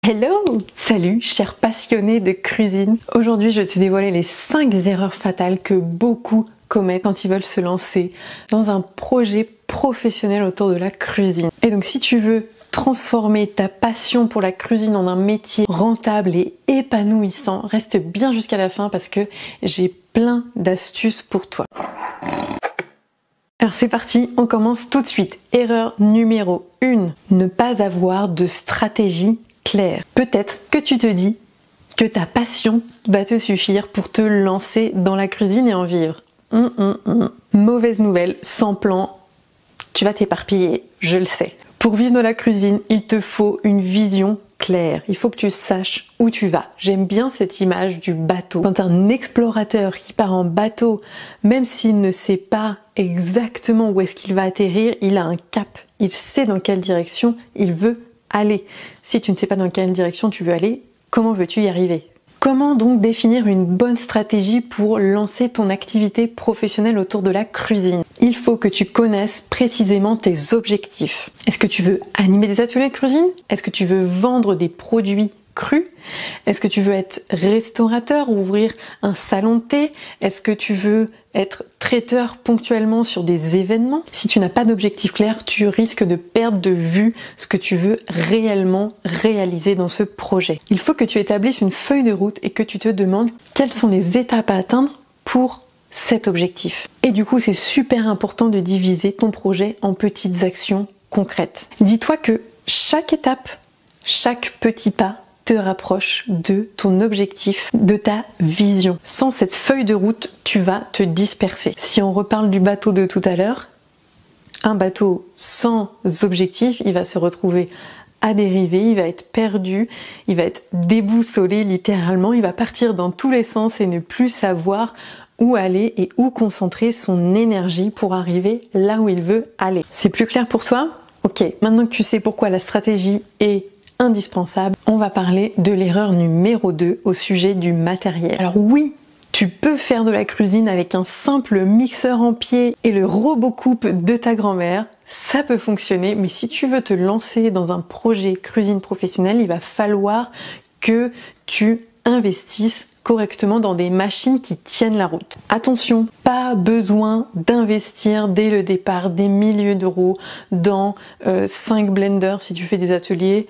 Hello! Salut, chers passionnés de cuisine. Aujourd'hui, je vais te dévoiler les 5 erreurs fatales que beaucoup commettent quand ils veulent se lancer dans un projet professionnel autour de la cuisine. Et donc, si tu veux transformer ta passion pour la cuisine en un métier rentable et épanouissant, reste bien jusqu'à la fin parce que j'ai plein d'astuces pour toi. Alors c'est parti, on commence tout de suite. Erreur numéro 1, ne pas avoir de stratégie claire. Peut-être que tu te dis que ta passion va te suffire pour te lancer dans la cuisine et en vivre. Mauvaise nouvelle, sans plan, tu vas t'éparpiller, je le sais. Pour vivre dans la cuisine, il te faut une vision claire. Il faut que tu saches où tu vas. J'aime bien cette image du bateau. Quand un explorateur qui part en bateau, même s'il ne sait pas exactement où est-ce qu'il va atterrir, il a un cap. Il sait dans quelle direction il veut aller. Si tu ne sais pas dans quelle direction tu veux aller, comment veux-tu y arriver ? Comment donc définir une bonne stratégie pour lancer ton activité professionnelle autour de la cuisine ? Il faut que tu connaisses précisément tes objectifs. Est-ce que tu veux animer des ateliers de cuisine ? Est-ce que tu veux vendre des produits crus ? Est-ce que tu veux être restaurateur ou ouvrir un salon de thé ? Est-ce que tu veux être traiteur ponctuellement sur des événements ? Si tu n'as pas d'objectif clair, tu risques de perdre de vue ce que tu veux réellement réaliser dans ce projet. Il faut que tu établisses une feuille de route et que tu te demandes quelles sont les étapes à atteindre pour cet objectif. Et du coup, c'est super important de diviser ton projet en petites actions concrètes. Dis-toi que chaque étape, chaque petit pas te rapproche de ton objectif, de ta vision. Sans cette feuille de route, tu vas te disperser. Si on reparle du bateau de tout à l'heure, un bateau sans objectif, il va se retrouver à dériver, il va être perdu, il va être déboussolé littéralement, il va partir dans tous les sens et ne plus savoir où aller et où concentrer son énergie pour arriver là où il veut aller. C'est plus clair pour toi ? Ok, maintenant que tu sais pourquoi la stratégie est indispensable, on va parler de l'erreur numéro 2 au sujet du matériel. Alors oui, tu peux faire de la cuisine avec un simple mixeur en pied et le robot coupe de ta grand-mère, ça peut fonctionner, mais si tu veux te lancer dans un projet cuisine professionnelle, il va falloir que tu investisses correctement dans des machines qui tiennent la route. Attention, pas besoin d'investir dès le départ des milliers d'euros dans 5 blenders si tu fais des ateliers,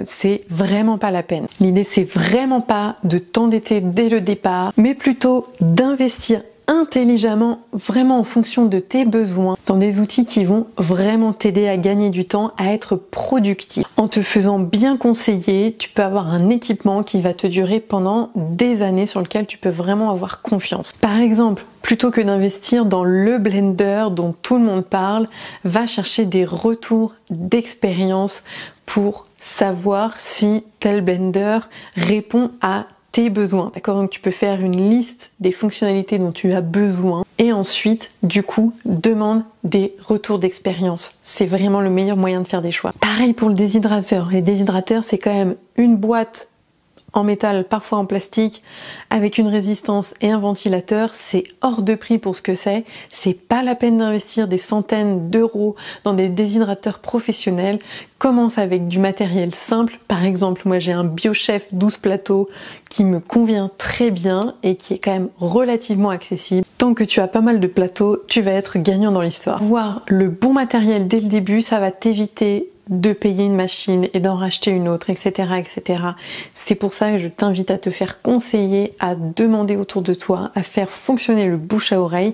c'est vraiment pas la peine. L'idée c'est vraiment pas de t'endetter dès le départ, mais plutôt d'investir intelligemment, vraiment en fonction de tes besoins, dans des outils qui vont vraiment t'aider à gagner du temps, à être productif. En te faisant bien conseiller, tu peux avoir un équipement qui va te durer pendant des années, sur lequel tu peux vraiment avoir confiance. Par exemple, plutôt que d'investir dans le blender dont tout le monde parle, va chercher des retours d'expérience pour savoir si tel blender répond à tes besoins, d'accord? Donc tu peux faire une liste des fonctionnalités dont tu as besoin et ensuite, du coup, demande des retours d'expérience. C'est vraiment le meilleur moyen de faire des choix. Pareil pour le déshydrateur. Les déshydrateurs, c'est quand même une boîte en métal, parfois en plastique, avec une résistance et un ventilateur, c'est hors de prix pour ce que c'est. C'est pas la peine d'investir des centaines d'euros dans des déshydrateurs professionnels. Commence avec du matériel simple. Par exemple, moi j'ai un BioChef 12 plateaux qui me convient très bien et qui est quand même relativement accessible. Tant que tu as pas mal de plateaux, tu vas être gagnant dans l'histoire. Voir le bon matériel dès le début, ça va t'éviter de payer une machine et d'en racheter une autre, etc., etc. C'est pour ça que je t'invite à te faire conseiller, à demander autour de toi, à faire fonctionner le bouche à oreille.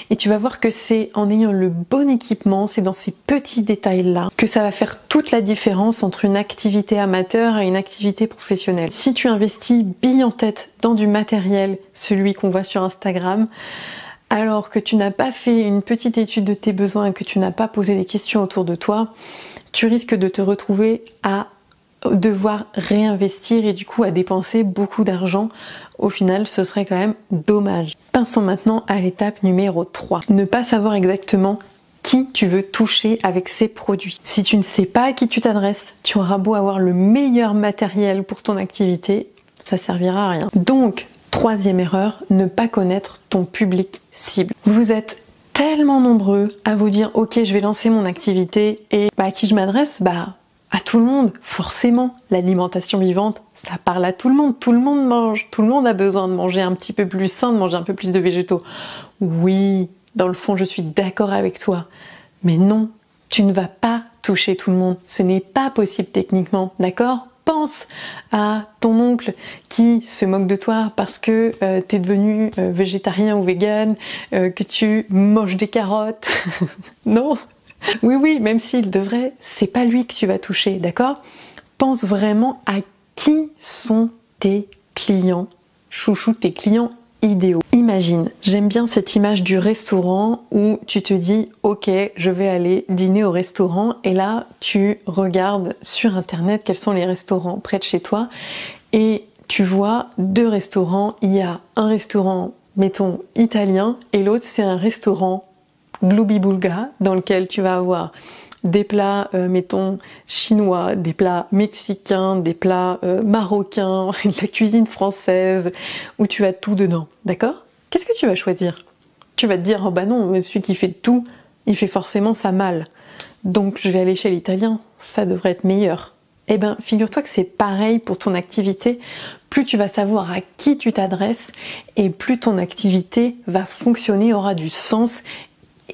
Et tu vas voir que c'est en ayant le bon équipement, c'est dans ces petits détails-là que ça va faire toute la différence entre une activité amateur et une activité professionnelle. Si tu investis bille en tête dans du matériel, celui qu'on voit sur Instagram, alors que tu n'as pas fait une petite étude de tes besoins et que tu n'as pas posé des questions autour de toi, tu risques de te retrouver à devoir réinvestir et du coup à dépenser beaucoup d'argent. Au final, ce serait quand même dommage. Passons maintenant à l'étape numéro 3. Ne pas savoir exactement qui tu veux toucher avec ces produits. Si tu ne sais pas à qui tu t'adresses, tu auras beau avoir le meilleur matériel pour ton activité, ça servira à rien. Donc, troisième erreur, ne pas connaître ton public cible. Vous êtes tellement nombreux à vous dire ok, je vais lancer mon activité et à qui je m'adresse, à tout le monde. Forcément, l'alimentation vivante, ça parle à tout le monde mange, tout le monde a besoin de manger un petit peu plus sain, de manger un peu plus de végétaux. Oui, dans le fond, je suis d'accord avec toi, mais non, tu ne vas pas toucher tout le monde, ce n'est pas possible techniquement, d'accord ? Pense à ton oncle qui se moque de toi parce que t'es devenu végétarien ou vegan, que tu manges des carottes. Non. Oui, même s'il devrait, c'est pas lui que tu vas toucher, d'accord ? Pense vraiment à qui sont tes clients chouchou, tes clients idéaux. Imagine, j'aime bien cette image du restaurant où tu te dis ok, je vais aller dîner au restaurant et là tu regardes sur internet quels sont les restaurants près de chez toi et tu vois 2 restaurants, il y a un restaurant mettons italien et l'autre c'est un restaurant Gloobie-Boulga dans lequel tu vas avoir des plats, mettons, chinois, des plats mexicains, des plats marocains, de la cuisine française, où tu as tout dedans, d'accord ? Qu'est-ce que tu vas choisir ? Tu vas te dire, oh bah non, celui qui fait tout, il fait forcément ça mal. Donc je vais aller chez l'italien, ça devrait être meilleur. Eh ben, figure-toi que c'est pareil pour ton activité. Plus tu vas savoir à qui tu t'adresses, et plus ton activité va fonctionner, aura du sens,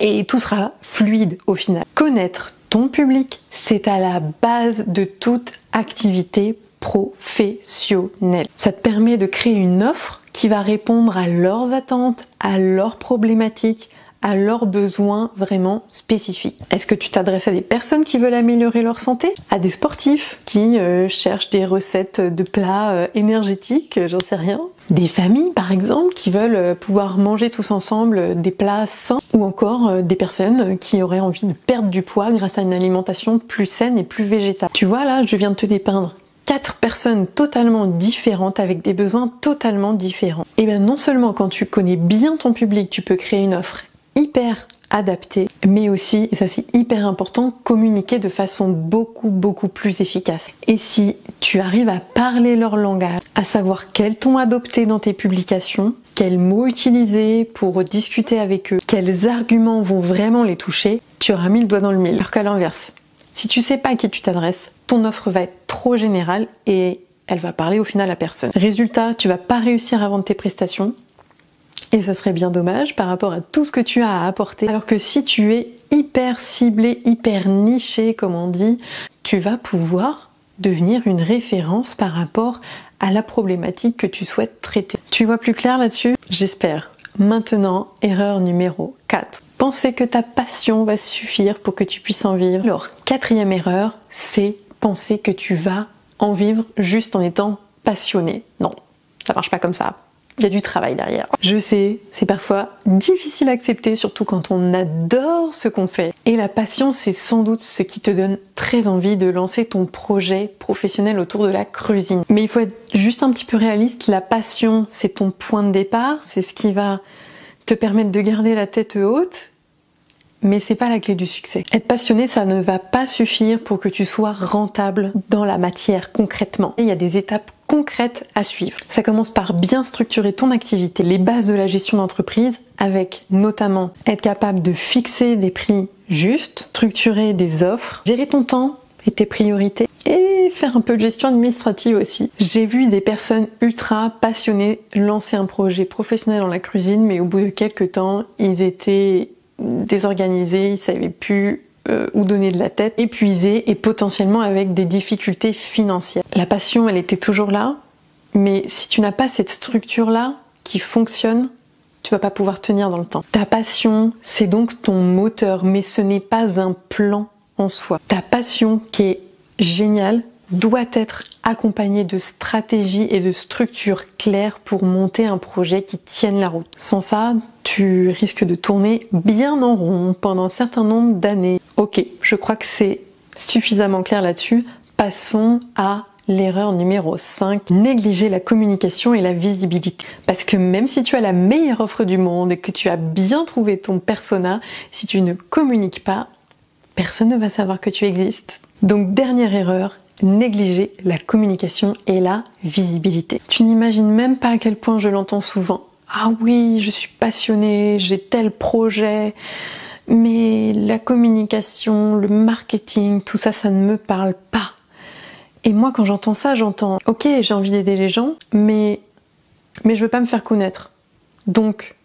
et tout sera fluide au final. Connaître ton public, c'est à la base de toute activité professionnelle. Ça te permet de créer une offre qui va répondre à leurs attentes, à leurs problématiques, à leurs besoins vraiment spécifiques. Est-ce que tu t'adresses à des personnes qui veulent améliorer leur santé ? À des sportifs qui cherchent des recettes de plats énergétiques, j'en sais rien. Des familles par exemple qui veulent pouvoir manger tous ensemble des plats sains ou encore des personnes qui auraient envie de perdre du poids grâce à une alimentation plus saine et plus végétale. Tu vois là, je viens de te dépeindre 4 personnes totalement différentes avec des besoins totalement différents. Et bien non seulement quand tu connais bien ton public, tu peux créer une offre hyper adaptée, mais aussi, et ça c'est hyper important, communiquer de façon beaucoup plus efficace. Et si tu arrives à parler leur langage, à savoir quel ton adopter dans tes publications, quels mots utiliser pour discuter avec eux, quels arguments vont vraiment les toucher, tu auras mis le doigt dans le mille. Alors qu'à l'inverse, si tu sais pas à qui tu t'adresses, ton offre va être trop générale et elle va parler au final à personne. Résultat, tu vas pas réussir à vendre tes prestations, et ce serait bien dommage par rapport à tout ce que tu as à apporter. Alors que si tu es hyper ciblé, hyper niché, comme on dit, tu vas pouvoir devenir une référence par rapport à la problématique que tu souhaites traiter. Tu vois plus clair là-dessus ? J'espère. Maintenant, erreur numéro 4. Penser que ta passion va suffire pour que tu puisses en vivre. Alors, 4e erreur, c'est penser que tu vas en vivre juste en étant passionné. Non, ça marche pas comme ça. Il y a du travail derrière. Je sais, c'est parfois difficile à accepter, surtout quand on adore ce qu'on fait. Et la passion, c'est sans doute ce qui te donne très envie de lancer ton projet professionnel autour de la cuisine. Mais il faut être juste un petit peu réaliste. La passion, c'est ton point de départ, c'est ce qui va te permettre de garder la tête haute. Mais c'est pas la clé du succès. Être passionné, ça ne va pas suffire pour que tu sois rentable dans la matière concrètement. Et il y a des étapes concrètes à suivre. Ça commence par bien structurer ton activité, les bases de la gestion d'entreprise, avec notamment être capable de fixer des prix justes, structurer des offres, gérer ton temps et tes priorités, et faire un peu de gestion administrative aussi. J'ai vu des personnes ultra passionnées lancer un projet professionnel dans la cuisine, mais au bout de quelques temps, ils étaient désorganisés, ils savaient plus où donner de la tête, épuisés et potentiellement avec des difficultés financières. La passion, elle était toujours là, mais si tu n'as pas cette structure-là qui fonctionne, tu vas pas pouvoir tenir dans le temps. Ta passion, c'est donc ton moteur, mais ce n'est pas un plan en soi. Ta passion, qui est géniale, doit être accompagnée de stratégies et de structures claires pour monter un projet qui tienne la route. Sans ça, tu risques de tourner bien en rond pendant un certain nombre d'années. Ok, je crois que c'est suffisamment clair là-dessus. Passons à l'erreur numéro 5, négliger la communication et la visibilité. Parce que même si tu as la meilleure offre du monde et que tu as bien trouvé ton persona, si tu ne communiques pas, personne ne va savoir que tu existes. Donc dernière erreur, négliger la communication et la visibilité. Tu n'imagines même pas à quel point je l'entends souvent. Ah oui, je suis passionnée, j'ai tel projet, mais la communication, le marketing, tout ça, ça ne me parle pas. Et moi quand j'entends ça, j'entends ok, j'ai envie d'aider les gens, mais je veux pas me faire connaître. Donc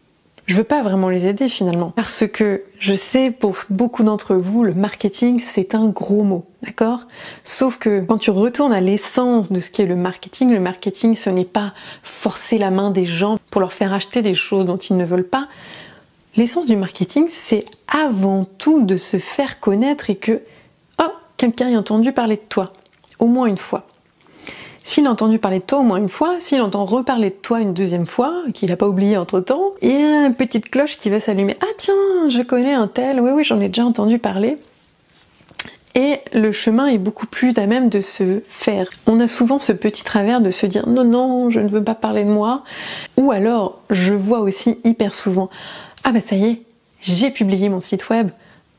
je veux pas vraiment les aider finalement. Parce que je sais, pour beaucoup d'entre vous, le marketing, c'est un gros mot, d'accord? Sauf que quand tu retournes à l'essence de ce qu'est le marketing, ce n'est pas forcer la main des gens pour leur faire acheter des choses dont ils ne veulent pas. L'essence du marketing, c'est avant tout de se faire connaître et que, oh, quelqu'un ait entendu parler de toi, au moins une fois. S'il a entendu parler de toi au moins une fois, s'il entend reparler de toi une deuxième fois, qu'il n'a pas oublié entre-temps, il y a une petite cloche qui va s'allumer. Ah tiens, je connais un tel, oui, j'en ai déjà entendu parler. Et le chemin est beaucoup plus à même de se faire. On a souvent ce petit travers de se dire non, je ne veux pas parler de moi. Ou alors, je vois aussi hyper souvent, ah bah ça y est, j'ai publié mon site web,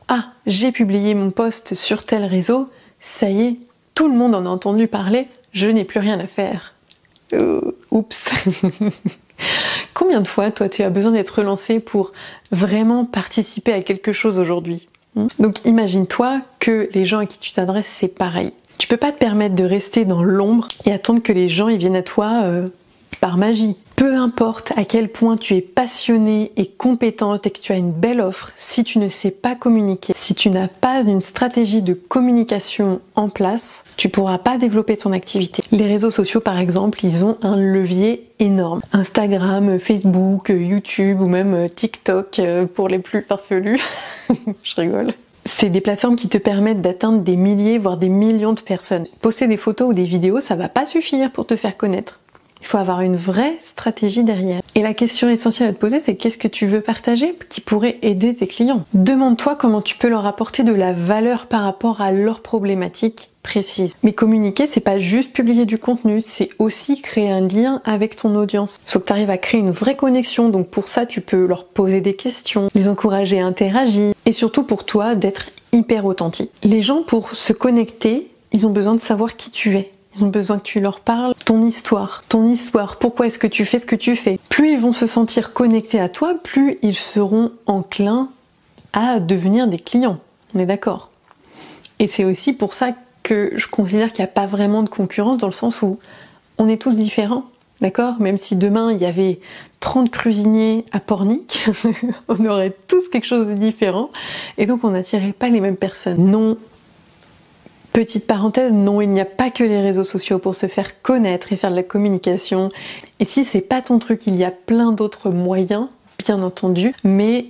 ah, j'ai publié mon post sur tel réseau, ça y est, tout le monde en a entendu parler, je n'ai plus rien à faire. Oups. Combien de fois, toi, tu as besoin d'être relancé pour vraiment participer à quelque chose aujourd'hui? Donc imagine-toi que les gens à qui tu t'adresses, c'est pareil. Tu peux pas te permettre de rester dans l'ombre et attendre que les gens ils viennent à toi par magie. Peu importe à quel point tu es passionné et compétente et que tu as une belle offre, si tu ne sais pas communiquer, si tu n'as pas une stratégie de communication en place, tu pourras pas développer ton activité. Les réseaux sociaux par exemple, ils ont un levier énorme. Instagram, Facebook, YouTube ou même TikTok pour les plus farfelus. Je rigole. C'est des plateformes qui te permettent d'atteindre des milliers voire des millions de personnes. Poster des photos ou des vidéos, ça va pas suffire pour te faire connaître. Il faut avoir une vraie stratégie derrière. Et la question essentielle à te poser, c'est qu'est-ce que tu veux partager qui pourrait aider tes clients? Demande-toi comment tu peux leur apporter de la valeur par rapport à leurs problématiques précises. Mais communiquer, c'est pas juste publier du contenu, c'est aussi créer un lien avec ton audience. Faut que tu arrives à créer une vraie connexion, donc pour ça, tu peux leur poser des questions, les encourager à interagir, et surtout pour toi, d'être hyper authentique. Les gens, pour se connecter, ils ont besoin de savoir qui tu es. Ils ont besoin que tu leur parles ton histoire, pourquoi est-ce que tu fais ce que tu fais. Plus ils vont se sentir connectés à toi, plus ils seront enclins à devenir des clients. On est d'accord? Et c'est aussi pour ça que je considère qu'il n'y a pas vraiment de concurrence dans le sens où on est tous différents, d'accord? Même si demain il y avait 30 cuisiniers à Pornic, on aurait tous quelque chose de différent et donc on n'attirait pas les mêmes personnes. Non. Petite parenthèse, non, il n'y a pas que les réseaux sociaux pour se faire connaître et faire de la communication. Et si c'est pas ton truc, il y a plein d'autres moyens, bien entendu, mais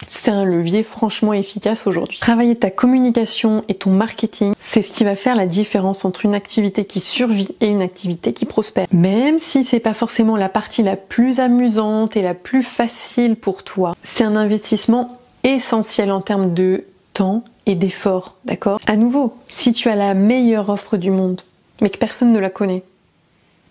c'est un levier franchement efficace aujourd'hui. Travailler ta communication et ton marketing, c'est ce qui va faire la différence entre une activité qui survit et une activité qui prospère. Même si c'est pas forcément la partie la plus amusante et la plus facile pour toi, c'est un investissement essentiel en termes de temps et d'effort, d'accord? À nouveau, si tu as la meilleure offre du monde, mais que personne ne la connaît,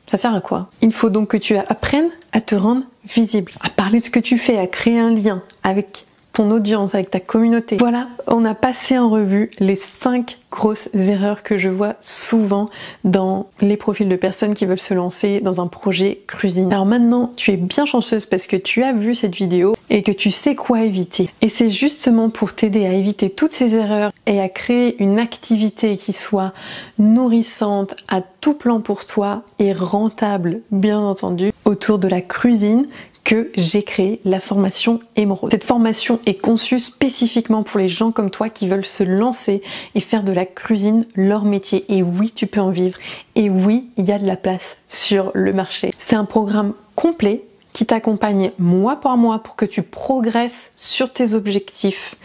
ça sert à quoi? Il faut donc que tu apprennes à te rendre visible, à parler de ce que tu fais, à créer un lien avec ton audience, avec ta communauté. Voilà, on a passé en revue les 5 grosses erreurs que je vois souvent dans les profils de personnes qui veulent se lancer dans un projet cuisine. Alors maintenant, tu es bien chanceuse parce que tu as vu cette vidéo et que tu sais quoi éviter. Et c'est justement pour t'aider à éviter toutes ces erreurs et à créer une activité qui soit nourrissante à tout plan pour toi et rentable, bien entendu, autour de la cuisine, que j'ai créé la formation Émeraude. Cette formation est conçue spécifiquement pour les gens comme toi qui veulent se lancer et faire de la cuisine leur métier. Et oui, tu peux en vivre. Et oui, il y a de la place sur le marché. C'est un programme complet qui t'accompagne mois par mois pour que tu progresses sur tes objectifs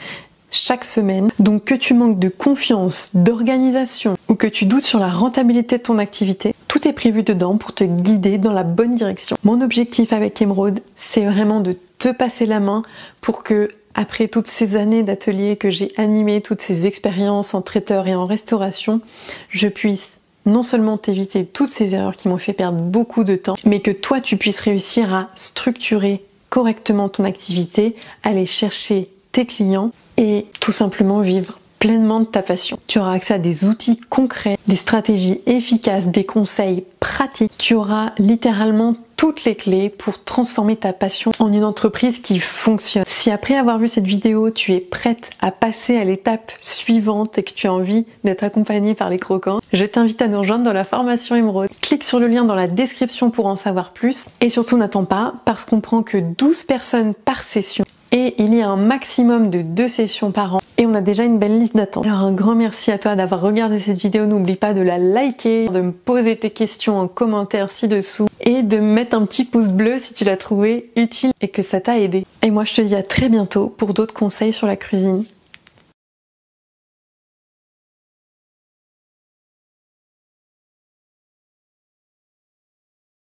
chaque semaine. Donc que tu manques de confiance, d'organisation ou que tu doutes sur la rentabilité de ton activité, tout est prévu dedans pour te guider dans la bonne direction. Mon objectif avec Émeraude, c'est vraiment de te passer la main pour que, après toutes ces années d'ateliers que j'ai animés, toutes ces expériences en traiteur et en restauration, je puisse non seulement t'éviter toutes ces erreurs qui m'ont fait perdre beaucoup de temps, mais que toi tu puisses réussir à structurer correctement ton activité, aller chercher tes clients et tout simplement vivre pleinement de ta passion. Tu auras accès à des outils concrets, des stratégies efficaces, des conseils pratiques. Tu auras littéralement toutes les clés pour transformer ta passion en une entreprise qui fonctionne. Si après avoir vu cette vidéo, tu es prête à passer à l'étape suivante et que tu as envie d'être accompagnée par les croquants, je t'invite à nous rejoindre dans la formation Émeraude. Clique sur le lien dans la description pour en savoir plus et surtout n'attends pas parce qu'on prend que 12 personnes par session et il y a un maximum de 2 sessions par an et on a déjà une belle liste d'attente. Alors un grand merci à toi d'avoir regardé cette vidéo, n'oublie pas de la liker, de me poser tes questions en commentaire ci-dessous et de me mettre un petit pouce bleu si tu l'as trouvé utile et que ça t'a aidé. Et moi je te dis à très bientôt pour d'autres conseils sur la cuisine.